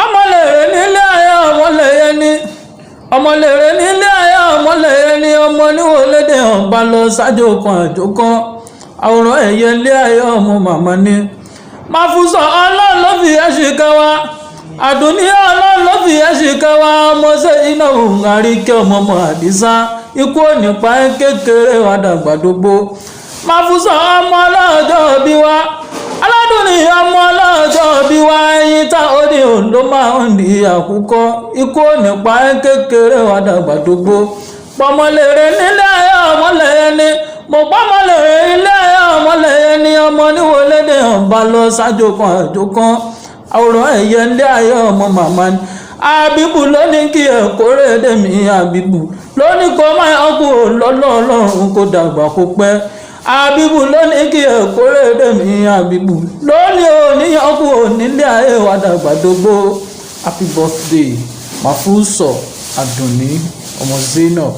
ọmọlèrè nílé ayé ọmọlẹ́yẹ ni ọmọlèrè nílé ayé ọmọlẹ́yẹ ni ọmọ níwòlédè ọba lọ sájò kan àjò kan àwòrán ẹ̀yẹ ilé ayé ọmọ màmá ni Máfúsà ọlọ́run ló fi ẹ̀ṣin kẹwa àdùnní ọlọ́run ló fi ẹ̀ṣin kẹwa ọmọ sẹ́yìn náà ń àríkẹ́ ọmọ Àdìsá ikú ònípa kékeré wa dàgbàdógbò Máfúsà ọmọ ọlọ́jọ́ bí wa aládùnní ọmọ ọlọ́jọ́ bí wa ẹyin tá ó ní òǹdó máa ń di àkúkọ ikú ònípa kékeré wa dàgbàdógbò pọmọlèrè nílé ayé ọmọlẹ́yẹ ni mo pọmọlèrè ilé ayé ọmọlẹ́yẹ ni ọmọ níwòlédè ọba lọ sájò kan àjò kan àwòrán ẹ̀yẹ ilé ayé ọmọ màmá ni Àbíbù lónìí kí ẹ kórè dèmí Àbíbù lónìí kó má ọkù lọ́lọ́ọ̀lọ́run kó dàgbà kó pẹ́ Àbíbù lónìí kí ẹ kórè dèmí Àbíbù lónìí oníyànkù nílé ayé wa dàgbà dógbó. Happy birthday Máfúsà Àdùnní ọmọ Zainab.